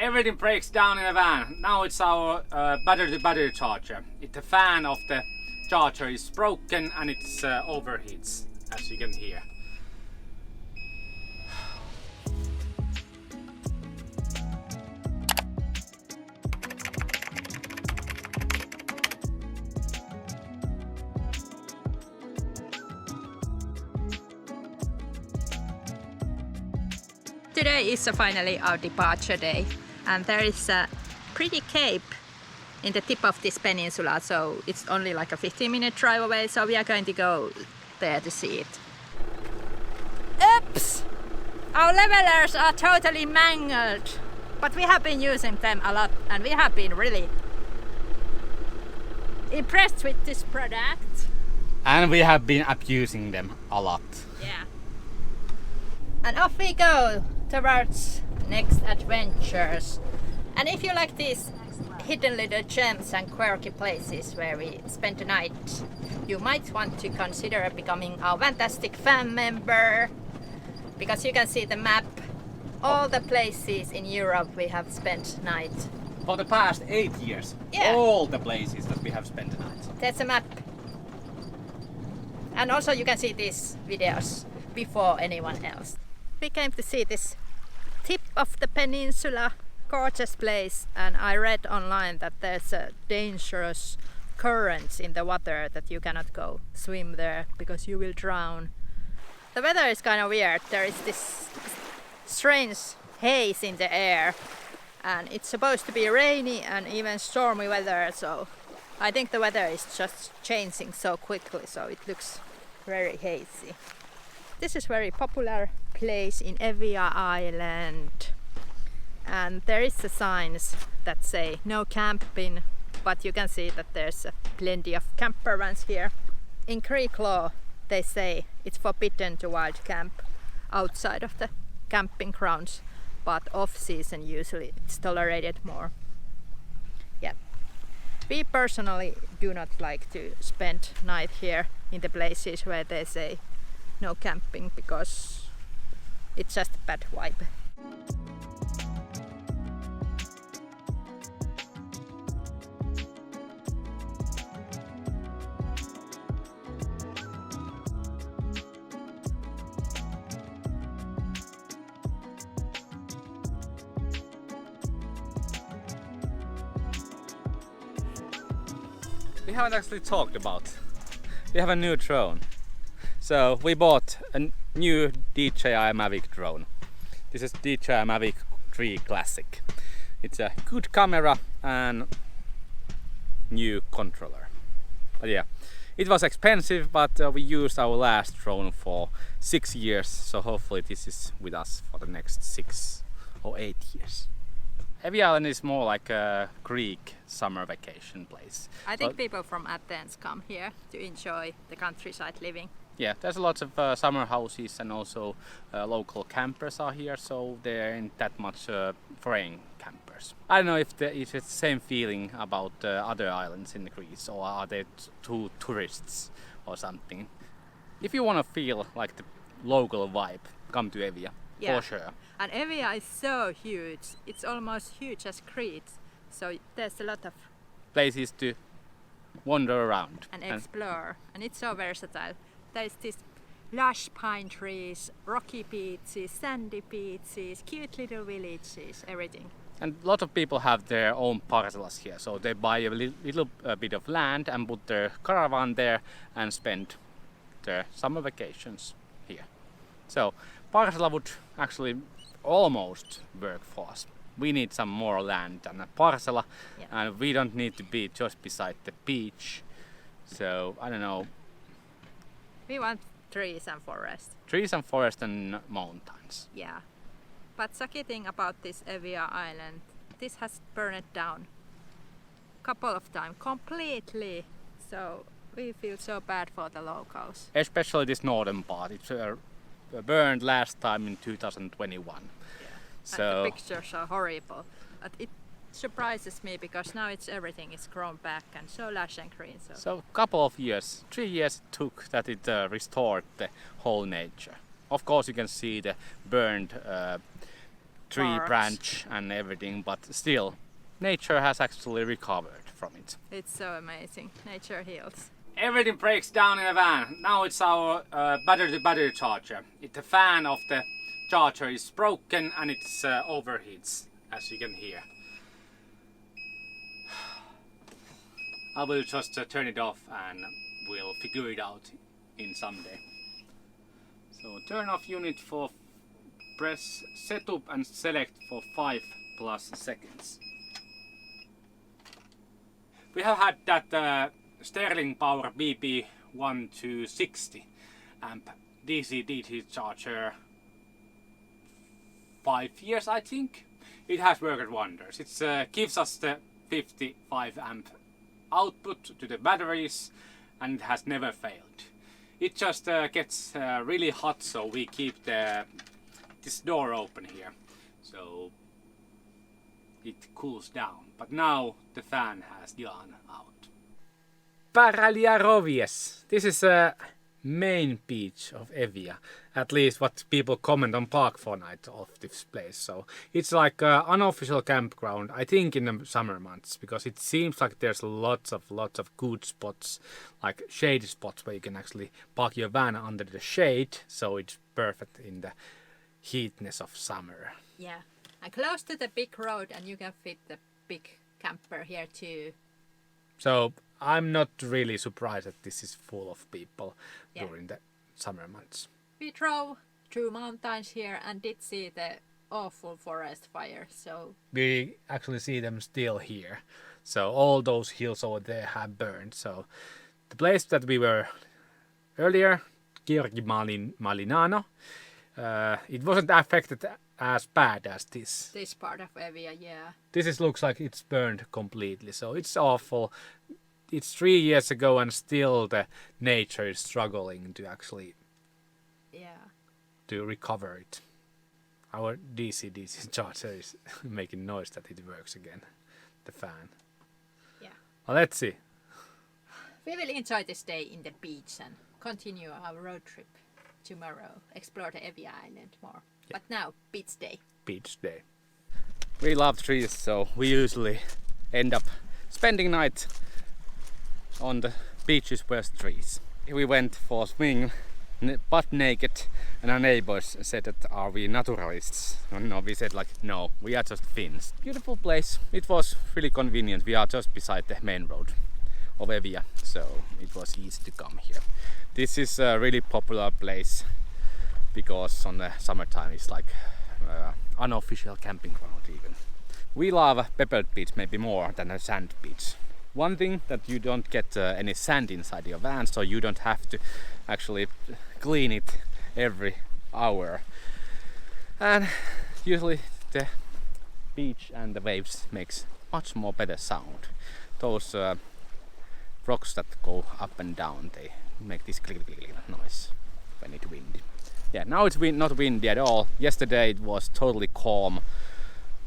Everything breaks down in a van. Now it's our battery-to-battery charger. The fan of the charger is broken and it overheats, as you can hear. Today is finally our departure day, and there is a pretty cape in the tip of this peninsula, so it's only like a 15-minute drive away, so we are going to go there to see it. Oops! Our levelers are totally mangled, but we have been using them a lot and we have been really impressed with this product. And we have been abusing them a lot. Yeah. And off we go towards next adventures. And if you like these hidden little gems and quirky places where we spend the night, you might want to consider becoming our fantastic fan member, because you can see the map, all the places in Europe we have spent night. For the past 8 years, Yeah. all the places that we have spent the night. There's a map. And also you can see these videos before anyone else. We came to see this tip of the peninsula, gorgeous place, and I read online that there's a dangerous currents in the water that you cannot go swim there because you will drown. The weather is kind of weird. There is this strange haze in the air and it's supposed to be rainy and even stormy weather, so I think the weather is just changing so quickly, so it looks very hazy. This is very popular place in Evia Island, and there is a signs that say no camping, but you can see that there's plenty of camper vans here. In Greek law they say it's forbidden to wild camp outside of the camping grounds, but off season usually it's tolerated more. Yeah. We personally do not like to spend night here in the places where they say no camping, because it's just a bad vibe. We haven't actually talked about. We have a new drone. So we bought a new DJI Mavic drone. This is DJI Mavic 3 Classic. It's a good camera and new controller. But yeah, it was expensive, but we used our last drone for 6 years, so hopefully this is with us for the next 6 or 8 years. Evia Island is more like a Greek summer vacation place. I think people from Athens come here to enjoy the countryside living. Yeah, there's lots of summer houses, and also local campers are here, so there ain't that much foreign campers. I don't know if it's the same feeling about other islands in Greece, or are they too tourists or something. If you want to feel like the local vibe, come to Evia, for sure. And Evia is so huge, it's almost huge as Crete, so there's a lot of places to wander around and explore, and it's so versatile. There's this lush pine trees, rocky beaches, sandy beaches, cute little villages, everything. And a lot of people have their own parcelas here, so they buy a little bit of land and put their caravan there and spend their summer vacations here. So parcela would actually almost work for us. We need some more land than a parcela, and we don't need to be just beside the beach. So I don't know. We want trees and forest. Trees and forest and mountains. Yeah. But sucky thing about this Evia Island, this has burned down a couple of times completely. So we feel so bad for the locals. Especially this northern part. It's burned last time in 2021. Yeah. So and the pictures are horrible. But it surprises me because now everything is grown back and so lush and green. So a couple of years, 3 years it took that it restored the whole nature. Of course you can see the burned tree barks. branch and everything, but still, nature has actually recovered from it. It's so amazing. Nature heals. Everything breaks down in a van. Now it's our battery charger. The fan of the charger is broken and it's overheats, as you can hear. I will just turn it off and we'll figure it out in someday. So turn off unit for press setup and select for 5+ seconds. We have had that Sterling Power BP1260 amp DC charger 5 years, I think. It has worked wonders. It gives us the 55 amp output to the batteries and it has never failed. It just gets really hot, so we keep this door open here, so it cools down. But now the fan has gone out. Paragliarovies. This is a main beach of Evia, at least what people comment on Parkfortnite of this place. So it's like an unofficial campground, I think, in the summer months, because it seems like there's lots of good spots, like shady spots where you can actually park your van under the shade, so it's perfect in the heatness of summer. Yeah, and close to the big road, and you can fit the big camper here too. So I'm not really surprised that this is full of people during the summer months. We drove through mountains here and did see the awful forest fire, so we actually see them still here. So all those hills over there have burned. So the place that we were earlier, Gheorghe Malinano, it wasn't affected as bad as this. This part of Evia, yeah. This looks like it's burned completely, so it's awful. It's 3 years ago and still the nature is struggling to actually to recover it. Our DC charger is making noise that it works again, the fan. Yeah. Well, let's see. We will enjoy this day in the beach and continue our road trip tomorrow. Explore the Evia Island more. Yeah. But now, beach day. Beach day. We love trees, so we usually end up spending night on the beaches with trees. We went for swing butt naked and our neighbors said that are we naturalists? No, we said like no, we are just Finns. Beautiful place. It was really convenient. We are just beside the main road of Evia, so it was easy to come here. This is a really popular place because on the summertime it's like unofficial camping ground even. We love pebbled beach maybe more than a sand beach. One thing that you don't get any sand inside your van, so you don't have to actually clean it every hour. And usually the beach and the waves makes much more better sound. Those rocks that go up and down, they make this click noise when it's windy. Yeah, now it's not windy at all. Yesterday it was totally calm,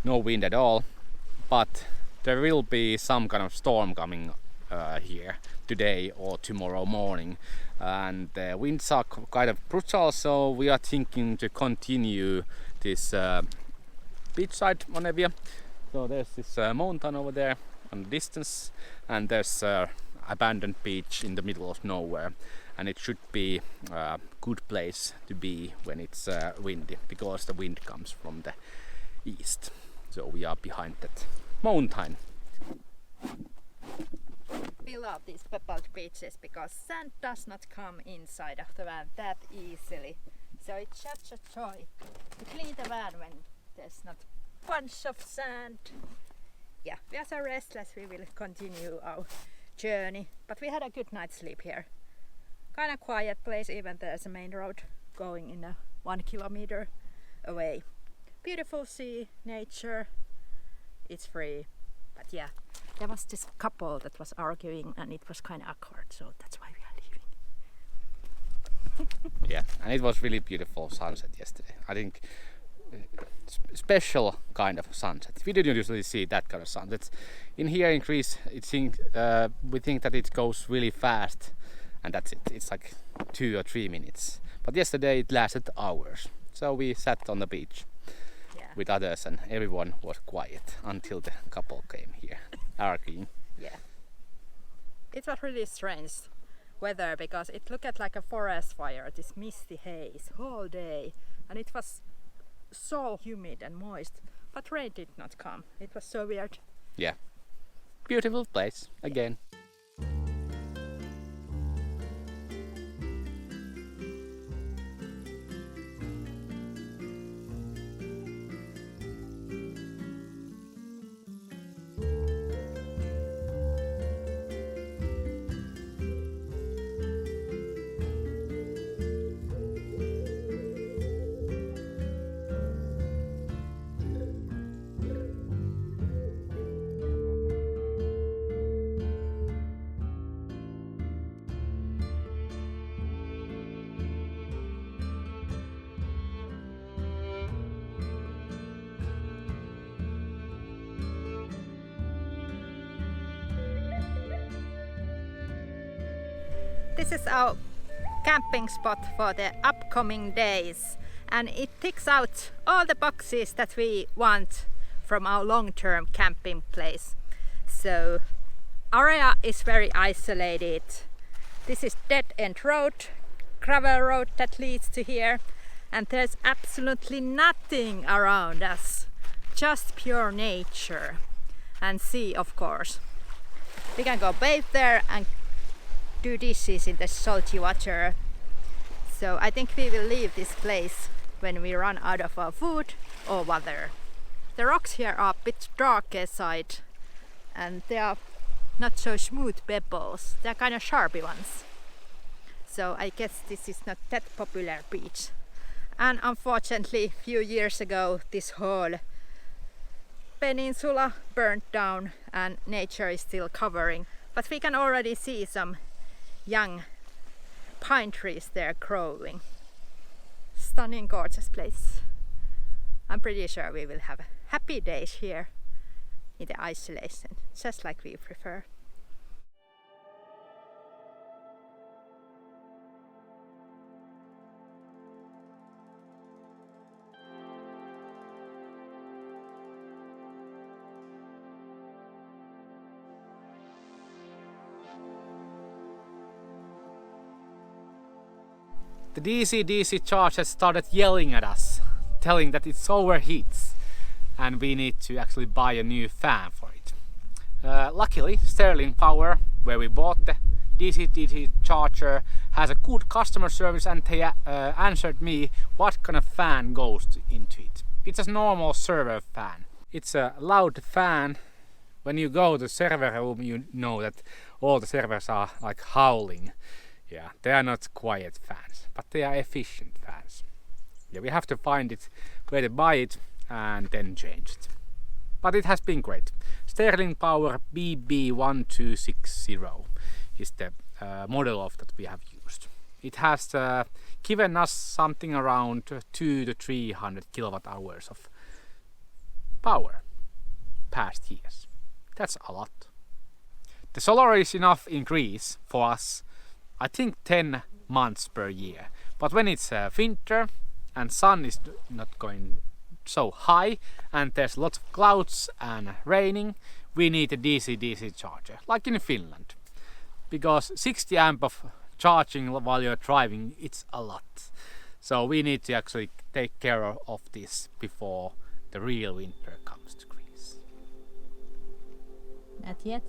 no wind at all, but there will be some kind of storm coming here today or tomorrow morning, and the winds are kind of brutal, so we are thinking to continue this beachside on Evia. So there's this mountain over there on the distance, and there's abandoned beach in the middle of nowhere, and it should be a good place to be when it's windy, because the wind comes from the east. So we are behind that mountain. We love these pebbled beaches because sand does not come inside of the van that easily. So it's such a joy to clean the van when there's not a bunch of sand. Yeah, we are so restless, we will continue our journey. But we had a good night's sleep here. Kind of quiet place, even there's a main road going in 1 kilometer away. Beautiful sea, nature, it's free. But yeah, there was this couple that was arguing and it was kind of awkward, so that's why we are leaving. Yeah, and it was really beautiful sunset yesterday. I think special kind of sunset. We didn't usually see that kind of sunset. In here in Greece, we think that it goes really fast, and that's it. It's like 2 or 3 minutes. But yesterday it lasted hours. So we sat on the beach with others, and everyone was quiet until the couple came here arguing. Yeah. It was really strange weather because it looked like a forest fire, this misty haze all day, and it was so humid and moist, but rain did not come. It was so weird. Yeah. Beautiful place again. This is our camping spot for the upcoming days, and it ticks out all the boxes that we want from our long-term camping place. So area is very isolated. This is dead-end road, gravel road that leads to here, and there's absolutely nothing around us, just pure nature and sea, of course. We can go bathe there and do dishes in the salty water. So I think we will leave this place when we run out of our food or water. The rocks here are a bit darker side, and they are not so smooth pebbles, they're kind of sharpy ones. So I guess this is not that popular beach. And unfortunately, a few years ago this whole peninsula burned down and nature is still covering, but we can already see some young pine trees there growing. Stunning, gorgeous place. I'm pretty sure we will have happy days here in the isolation, just like we prefer. The DC charger started yelling at us, telling that it overheats and we need to actually buy a new fan for it. Luckily, Sterling Power, where we bought the DC charger, has a good customer service, and they answered me what kind of fan goes into it. It's a normal server fan. It's a loud fan. When you go to the server room, you know that all the servers are like howling. Yeah, they are not quiet fans, but they are efficient fans. Yeah, we have to find it where to buy it and then change it. But it has been great. Sterling Power BB1260 is the model of that we have used. It has given us something around 200 to 300 kilowatt hours of power past years. That's a lot. The solar is enough in Greece for us, I think 10 months per year. But when it's winter and sun is not going so high and there's lots of clouds and raining, we need a DC charger, like in Finland. Because 60 amp of charging while you're driving, it's a lot. So we need to actually take care of this before the real winter comes to Greece. Not yet.